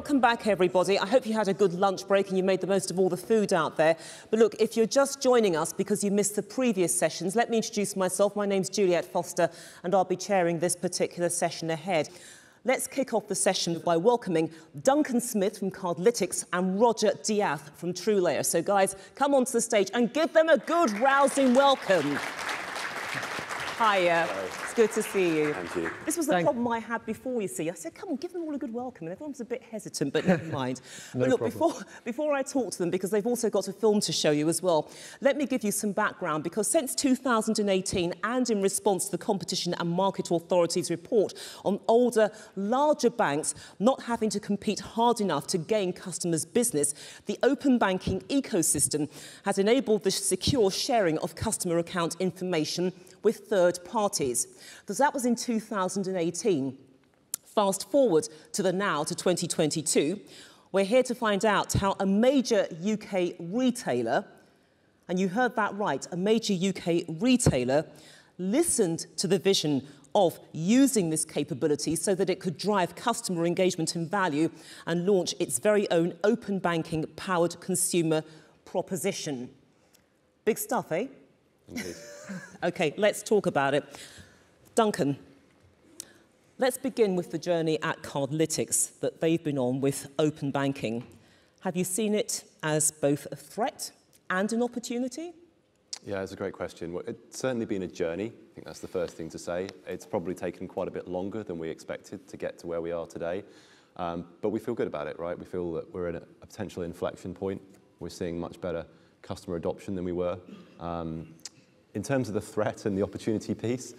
welcome back, everybody. I hope you had a good lunch break and you made the most of all the food out there. But look, if you're just joining us because you missed the previous sessions, let me introduce myself. My name's Juliette Foster, and I'll be chairing this particular session ahead. Let's kick off the session by welcoming Duncan Smith from Cardlytics and Roger Diath from TrueLayer. So, guys, come onto the stage and give them a good, rousing welcome. Hiya. It's good to see you. Thank you. This was the problem I had before, you see. I said, come on, give them all a good welcome. And everyone was a bit hesitant, but never mind. No but look, before I talk to them, because they've also got a film to show you as well, let me give you some background, because since 2018, and in response to the Competition and Market Authority's report on older, larger banks not having to compete hard enough to gain customers' business, the open banking ecosystem has enabled the secure sharing of customer account information with third parties. Because that was in 2018. Fast forward to the now, to 2022, we're here to find out how a major UK retailer, and you heard that right, a major UK retailer listened to the vision of using this capability so that it could drive customer engagement and value and launch its very own open banking powered consumer proposition. Big stuff, eh? Indeed. OK, let's talk about it. Duncan, let's begin with the journey at Cardlytics that they've been on with open banking. Have you seen it as both a threat and an opportunity? Yeah, it's a great question. Well, it's certainly been a journey. I think that's the first thing to say. It's probably taken quite a bit longer than we expected to get to where we are today. But we feel good about it, right? We feel that we're at a potential inflection point. We're seeing much better customer adoption than we were. In terms of the threat and the opportunity piece,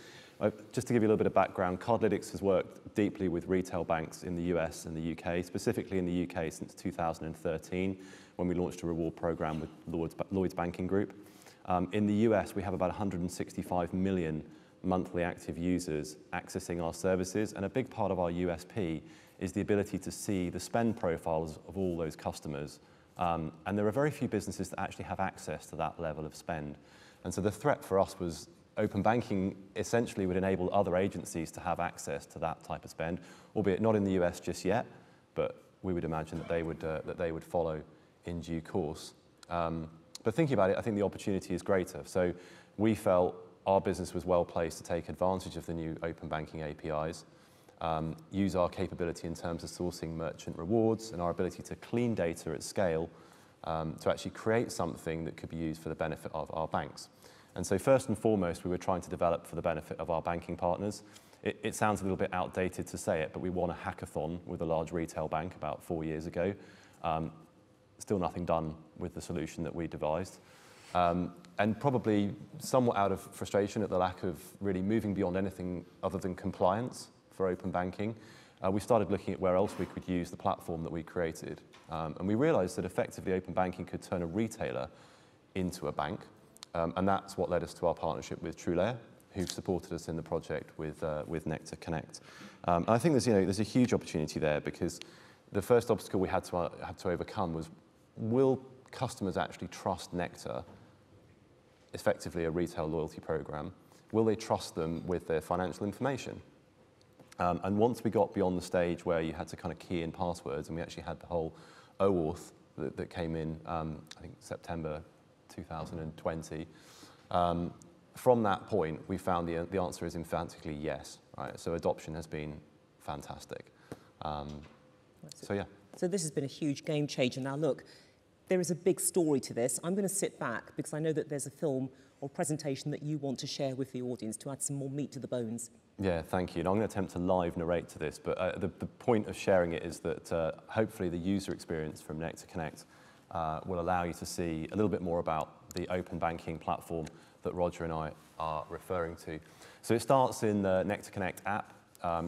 just to give you a little bit of background, Cardlytics has worked deeply with retail banks in the US and the UK, specifically in the UK since 2013, when we launched a reward program with Lloyds Banking Group. In the US, we have about 165 million monthly active users accessing our services, and a big part of our USP is the ability to see the spend profiles of all those customers. And there are very few businesses that actually have access to that level of spend. And so the threat for us was open banking essentially would enable other agencies to have access to that type of spend, albeit not in the US just yet, but we would imagine that they would follow in due course. But thinking about it, I think the opportunity is greater. So we felt our business was well placed to take advantage of the new open banking APIs, use our capability in terms of sourcing merchant rewards and our ability to clean data at scale to actually create something that could be used for the benefit of our banks. And so first and foremost, we were trying to develop for the benefit of our banking partners. It sounds a little bit outdated to say it, but we won a hackathon with a large retail bank about 4 years ago. Still nothing done with the solution that we devised. And probably somewhat out of frustration at the lack of really moving beyond anything other than compliance for open banking, we started looking at where else we could use the platform that we created. And we realized that effectively open banking could turn a retailer into a bank. And that's what led us to our partnership with TrueLayer, who've supported us in the project with Nectar Connect. And I think there's a huge opportunity there, because the first obstacle we had to overcome was, will customers actually trust Nectar, effectively a retail loyalty program? Will they trust them with their financial information? And once we got beyond the stage where you had to kind of key in passwords, and we actually had the whole OAuth that came in, I think September 2020, from that point, we found the answer is emphatically yes. Right? So adoption has been fantastic. So yeah. So this has been a huge game changer. Now look, there is a big story to this. I'm going to sit back because I know that there's a film or presentation that you want to share with the audience to add some more meat to the bones. Yeah, thank you. And I'm going to attempt to live narrate to this, but the point of sharing it is that hopefully the user experience from Nectar Connect will allow you to see a little bit more about the open banking platform that Roger and I are referring to. So it starts in the Nectar Connect app.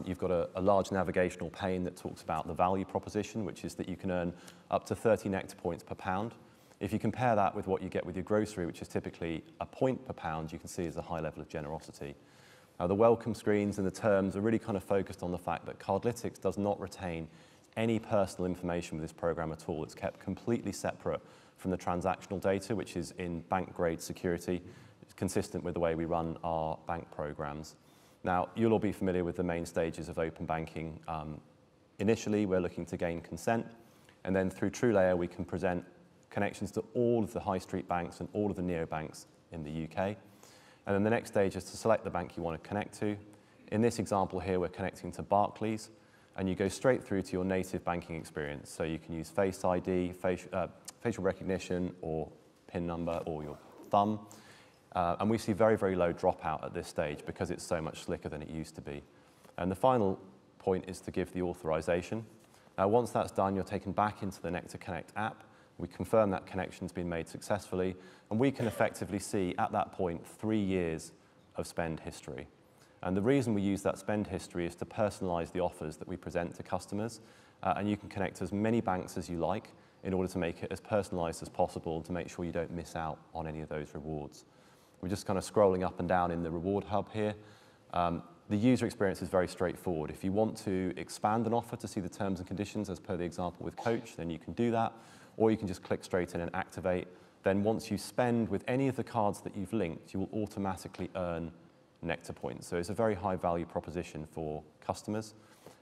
You've got a large navigational pane that talks about the value proposition, which is that you can earn up to 30 Nectar points per pound. If you compare that with what you get with your grocery, which is typically a point per pound, you can see there's a high level of generosity. Now, the welcome screens and the terms are really kind of focused on the fact that Cardlytics does not retain any personal information with this program at all. It's kept completely separate from the transactional data, which is in bank-grade security. It's consistent with the way we run our bank programs. Now, you'll all be familiar with the main stages of open banking Initially, we're looking to gain consent, and then through TrueLayer, we can present connections to all of the high street banks and all of the neobanks in the UK. And then the next stage is to select the bank you want to connect to. In this example here, we're connecting to Barclays, and you go straight through to your native banking experience. So you can use Face ID, facial recognition, or PIN number, or your thumb. And we see very, very low dropout at this stage because it's so much slicker than it used to be. And the final point is to give the authorization. Now, once that's done, you're taken back into the Nectar Connect app. We confirm that connection's been made successfully, and we can effectively see at that point 3 years of spend history. And the reason we use that spend history is to personalize the offers that we present to customers, and you can connect as many banks as you like in order to make it as personalized as possible to make sure you don't miss out on any of those rewards. We're just kind of scrolling up and down in the reward hub here. The user experience is very straightforward. If you want to expand an offer to see the terms and conditions as per the example with Coach, then you can do that, or you can just click straight in and activate. Then once you spend with any of the cards that you've linked, you will automatically earn Nectar points. So it's a very high value proposition for customers.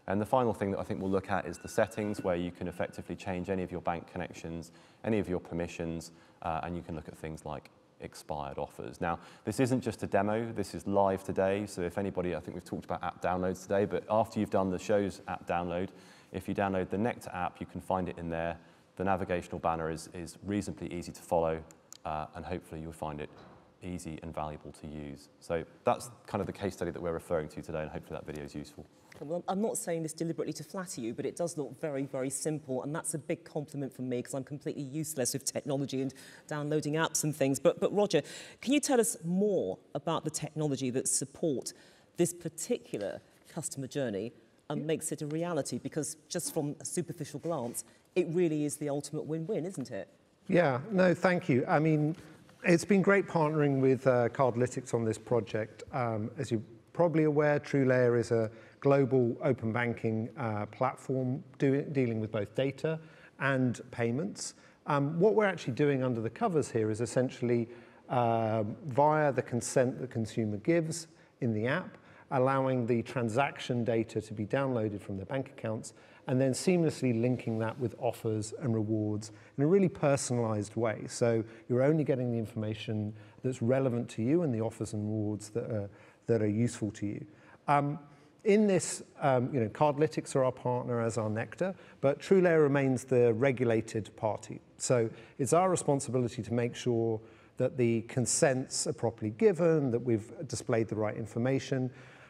And the final thing that I think we'll look at is the settings, where you can effectively change any of your bank connections, any of your permissions, and you can look at things like expired offers. Now, this isn't just a demo, this is live today, so if anybody, I think we've talked about app downloads today, but after you've done the show's app download, if you download the Nectar app, you can find it in there. The navigational banner is reasonably easy to follow, and hopefully you'll find it easy and valuable to use. So that's kind of the case study that we're referring to today, and hopefully that video is useful. Well, I'm not saying this deliberately to flatter you, but it does look very, very simple, and that's a big compliment from me because I'm completely useless with technology and downloading apps and things. But Roger, can you tell us more about the technology that support this particular customer journey and makes it a reality? Because just from a superficial glance, it really is the ultimate win-win, isn't it? Yeah, no, thank you. I mean, it's been great partnering with Cardlytics on this project. As you're probably aware, TrueLayer is a global open banking platform dealing with both data and payments. What we're actually doing under the covers here is essentially via the consent the consumer gives in the app, allowing the transaction data to be downloaded from their bank accounts, and then seamlessly linking that with offers and rewards in a really personalized way. So you're only getting the information that's relevant to you and the offers and rewards that are useful to you. In this, Cardlytics are our partner as our Nectar, but TrueLayer remains the regulated party. So it's our responsibility to make sure that the consents are properly given, that we've displayed the right information.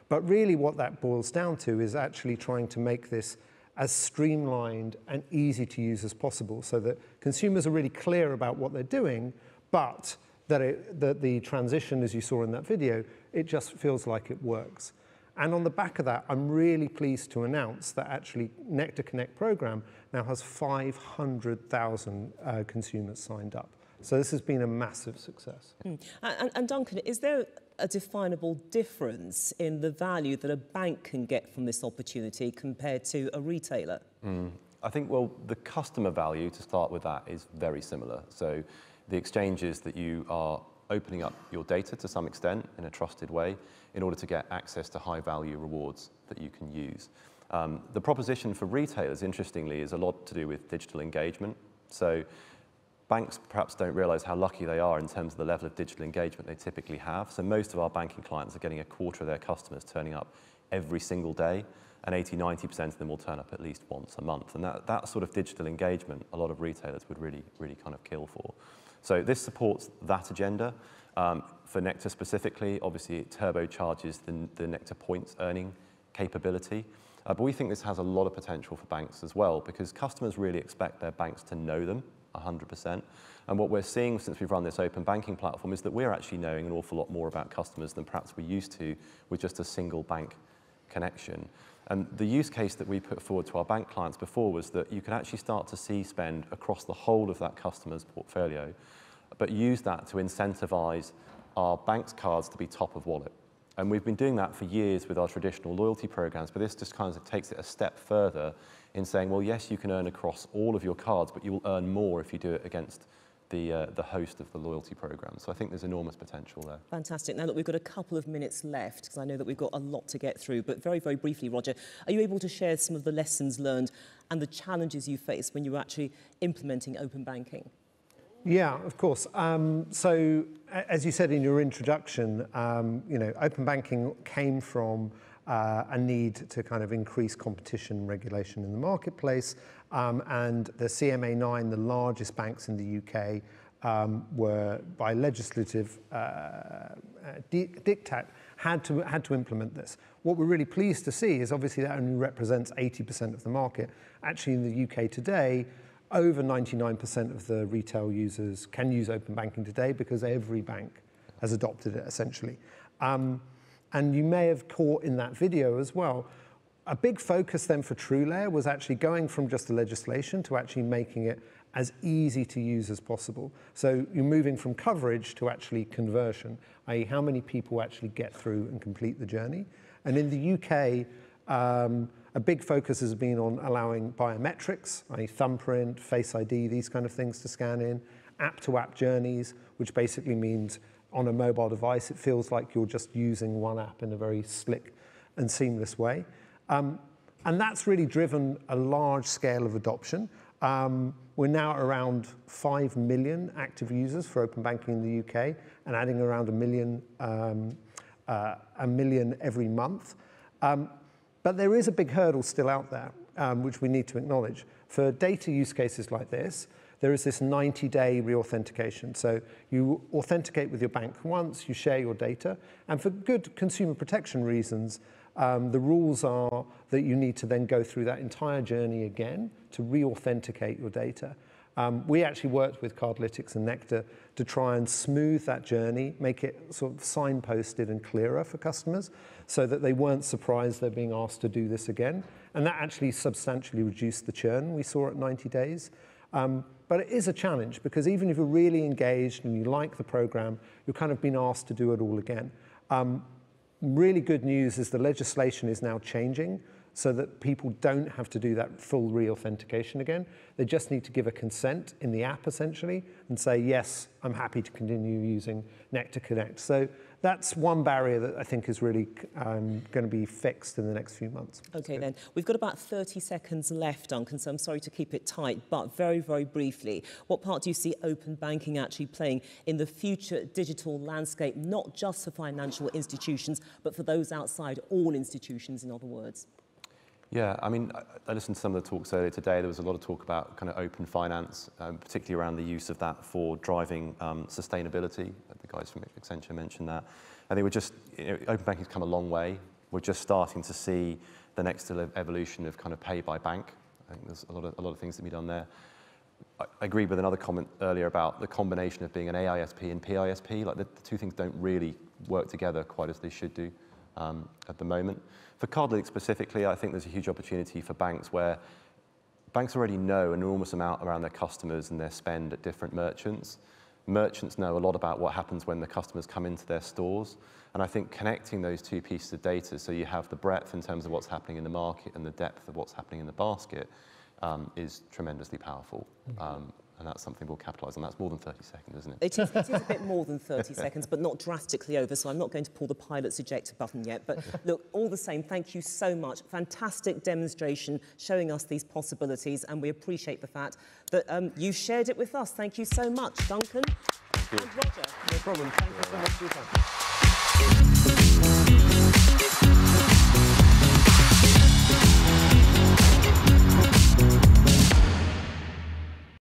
But really what that boils down to is actually trying to make this as streamlined and easy to use as possible so that consumers are really clear about what they're doing, but that the transition, as you saw in that video, it just feels like it works. And on the back of that, I'm really pleased to announce that actually Nectar Connect program now has 500,000 consumers signed up. So this has been a massive success. And Duncan, is there a definable difference in the value that a bank can get from this opportunity compared to a retailer? I think, well, the customer value, to start with that, is very similar. So the exchange is that you are opening up your data to some extent in a trusted way in order to get access to high-value rewards that you can use. The proposition for retailers, interestingly, is a lot to do with digital engagement. So banks perhaps don't realize how lucky they are in terms of the level of digital engagement they typically have. So most of our banking clients are getting a quarter of their customers turning up every single day, and 80–90% of them will turn up at least once a month. And that sort of digital engagement, a lot of retailers would really, really kind of kill for. So this supports that agenda. For Nectar specifically, obviously it turbocharges the Nectar points earning capability. But we think this has a lot of potential for banks as well, because customers really expect their banks to know them 100%. And what we're seeing since we've run this open banking platform is that we're actually knowing an awful lot more about customers than perhaps we used to with just a single bank connection. And the use case that we put forward to our bank clients before was that you can actually start to see spend across the whole of that customer's portfolio, but use that to incentivize our bank's cards to be top of wallet. And we've been doing that for years with our traditional loyalty programs, but this just kind of takes it a step further in saying, well, yes, you can earn across all of your cards, but you will earn more if you do it against the host of the loyalty program. So I think there's enormous potential there. Fantastic. Now, look, we've got a couple of minutes left because I know that we've got a lot to get through. But very, very briefly, Roger, are you able to share some of the lessons learned and the challenges you faced when you were actually implementing open banking? Yeah, of course. So, as you said in your introduction, open banking came from a need to kind of increase competition regulation in the marketplace, and the CMA9, the largest banks in the UK, were by legislative diktat had to implement this. What we're really pleased to see is obviously that only represents 80% of the market. Actually, in the UK today, over 99% of the retail users can use open banking today because every bank has adopted it, essentially. And you may have caught in that video as well, a big focus then for TrueLayer was actually going from just the legislation to actually making it as easy to use as possible. So you're moving from coverage to actually conversion, i.e. how many people actually get through and complete the journey. And in the UK, a big focus has been on allowing biometrics, i.e. thumbprint, Face ID, these kind of things to scan in, app-to-app journeys, which basically means on a mobile device, it feels like you're just using one app in a very slick and seamless way. And that's really driven a large scale of adoption. We're now around 5 million active users for open banking in the UK and adding around a million every month. But there is a big hurdle still out there, which we need to acknowledge. For data use cases like this, there is this 90-day reauthentication. So you authenticate with your bank once, you share your data, and for good consumer protection reasons, the rules are that you need to then go through that entire journey again to reauthenticate your data. We actually worked with Cardlytics and Nectar to try and smooth that journey, make it sort of signposted and clearer for customers so that they weren't surprised they're being asked to do this again. And that actually substantially reduced the churn we saw at 90 days. But it is a challenge because even if you're really engaged and you like the program, you're kind of being asked to do it all again. Really good news is the legislation is now changing so that people don't have to do that full reauthentication again. They just need to give a consent in the app, essentially, and say, yes, I'm happy to continue using Nectar Connect. So that's one barrier that I think is really going to be fixed in the next few months. Okay, then. We've got about 30 seconds left, Duncan, so I'm sorry to keep it tight, but very, very briefly, what part do you see open banking actually playing in the future digital landscape, not just for financial institutions, but for those outside all institutions, in other words? Yeah, I mean, I listened to some of the talks earlier today. There was a lot of talk about kind of open finance, particularly around the use of that for driving sustainability. The guys from Accenture mentioned that. And they were just, open banking's come a long way. We're just starting to see the next evolution of kind of pay by bank. I think there's a lot of things to be done there. I agree with another comment earlier about the combination of being an AISP and PISP. Like the two things don't really work together quite as they should do at the moment. For Cardlytics specifically, I think there's a huge opportunity for banks where banks already know an enormous amount around their customers and their spend at different merchants. Merchants know a lot about what happens when the customers come into their stores. And I think connecting those two pieces of data so you have the breadth in terms of what's happening in the market and the depth of what's happening in the basket is tremendously powerful. And that's something we'll capitalise on. That's more than 30 seconds, isn't it? It is a bit more than 30 seconds, but not drastically over, so I'm not going to pull the pilot's ejector button yet. But look, all the same, thank you so much. Fantastic demonstration showing us these possibilities, and we appreciate the fact that you shared it with us. Thank you so much, Duncan and Roger. No problem. Thank you so much for your time.